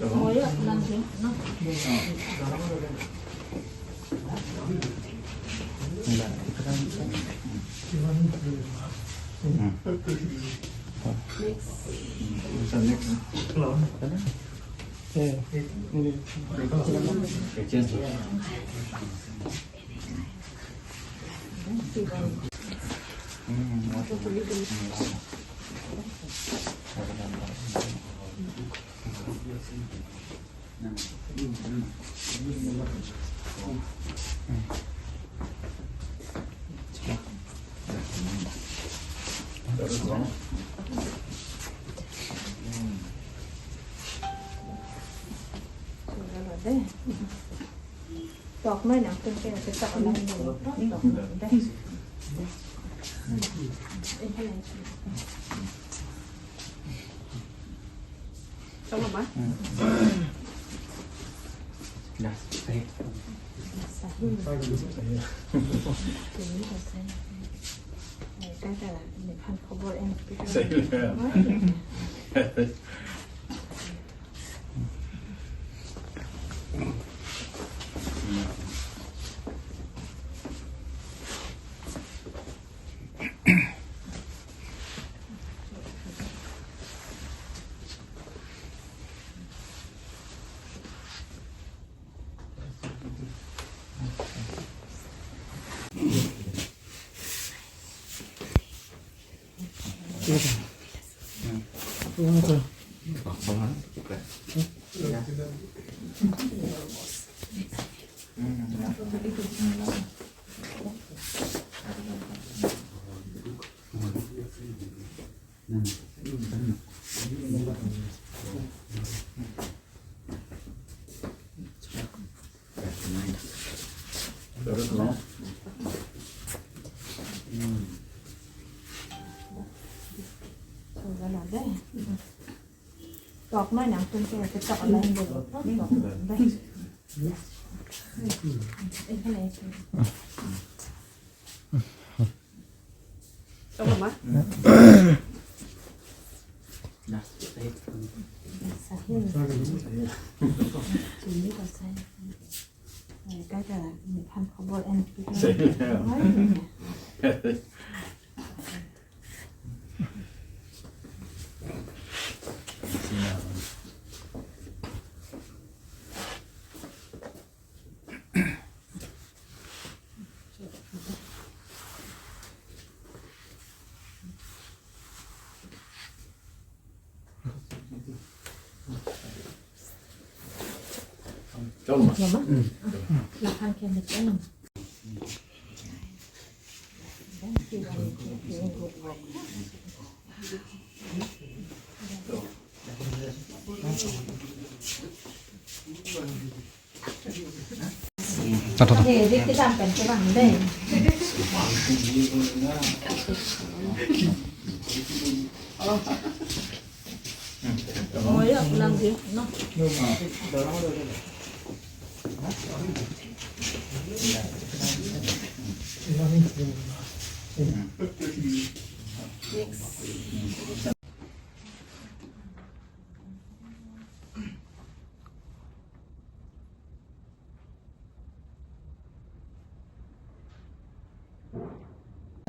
Ngồi ạ, làm thế nó. Tọt mới nào trên kia sẽ tọt lên rồi đây. Xong rồi bác. Đã, đây. Cái là mình ăn không bỏ em. Tọt mới nằm trên kia sẽ tọt lên rồi tọt đây. Cái này xong rồi bác. Cái là mình ăn không bỏ em. Lapen kan được ăn. Để cái làm cái bằng đây. Ngồi ạ, làm gì nó.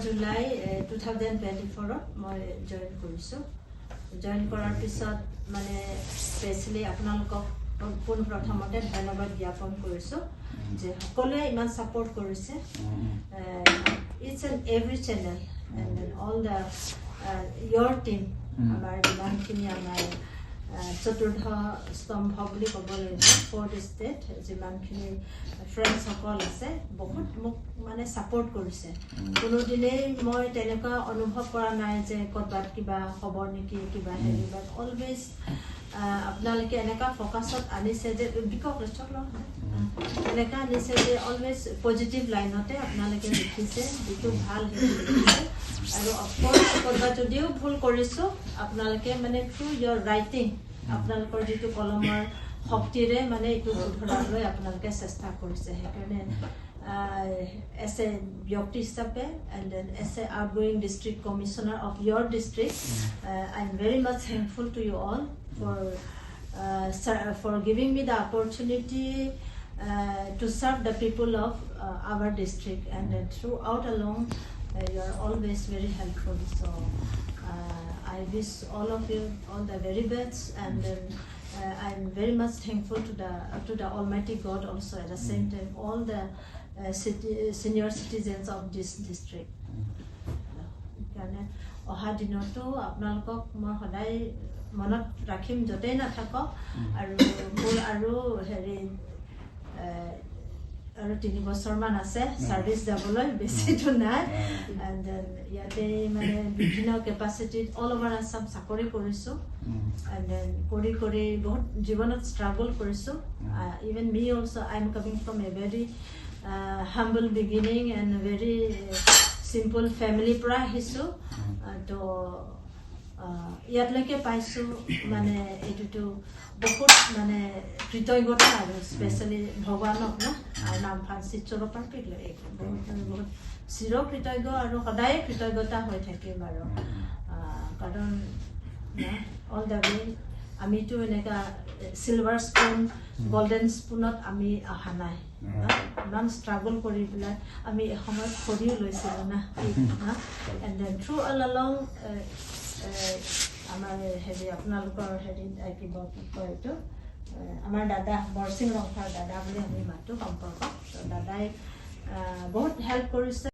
July 2024 মই join কৰিছোঁ। Join কৰাৰ পিছত মানে specially আপোনালোকক পোনপ্ৰথমতে ধন্যবাদ জ্ঞাপন কৰিছোঁ যে সকলোৱে ইমান ছাপোৰ্ট কৰিছে। Each and every channel and all the your team আমাৰ যিমানখিনি আমাৰ চতুৰ্থ স্তম্ভ বুলি ক'ব লাগিব ফ'ৰ্থ ষ্টেট যিমানখিনি ফ্ৰেণ্ডসকল আছে বহুত মোক মানে ছাপোৰ্ট কৰিছে। কোনোদিনেই মই তেনেকুৱা অনুভৱ কৰা নাই যে ক'ৰবাত কিবা হ'ব নেকি কিবা হেৰি বাট অলৱেজ আপোনালোকে এনেকুৱা ফ'কাছত আনিছে যে এনেকুৱা আনিছে যে অলৱেজ পজিটিভ লাইনতে আপোনালোকে লিখিছে যিটো ভাল সেইটো লিখিছে। আৰু অফক'ৰ্চ ক'ৰবাত যদিও ভুল কৰিছোঁ আপোনালোকে মানে থ্ৰু ইয়ৰ ৰাইটিং আপোনালোকৰ যিটো কলমৰ শক্তিৰে মানে এইটো শুধৰাবলৈ আপোনালোকে চেষ্টা কৰিছে। সেইকাৰণে as a Byokti Hisabe and then as a outgoing district commissioner of your district, I'm very much thankful to you all for giving me the opportunity to serve the people of our district, and throughout along you are always very helpful. So I wish all of you all the very best, and then I'm very much thankful to the Almighty God also at the same time, all the senior citizens of this district. অহা দিনতো আপোনালোকক মই সদায় মনত ৰাখিম যতেই নাথাকক, আৰু মোৰ আৰু হেৰি আৰু 3 বছৰমান আছে সাৰ্ভিস যাবলৈ, বেছিটো নাই। and then ইয়াতে মানে বিভিন্ন কেপাচিটিত অল ওভাৰ আসাম চাকৰি কৰিছো, and then কৰি বহুত জীৱনত ষ্ট্ৰাগল কৰিছো। even me also, I'm coming from a very humble beginning and very simple family পৰা আহিছো, তো ইয়াতলৈকে পাইছো। মানে এইটো বহুত মানে কৃতজ্ঞতা, আৰু স্পেচিয়েলি ভগৱানক না আৰু নাম ফান্সিচৰৰ পৰা বহুত চিৰ কৃতজ্ঞ আৰু সদায় কৃতজ্ঞতা হৈ থাকিম। আৰু কাৰণ অল দ্য ৱে আমিতো এনেকা চিলভাৰ স্পুন গোল্ডেন স্পুনত আমি অহা নাই, ইমান ষ্ট্ৰাগল কৰি পেলাই আমি এসময়ত খৰিও লৈছিলোঁ না। And then through all along আমাৰ হেৰি আপোনালোকৰ হেৰি কিবা কি কয় এইটো, আমাৰ দাদা বৰসিং ৰংখাৰ দাদা বুলি আমি মাতো সম্পৰ্ক, দাদাই বহুত হেল্প কৰিছে।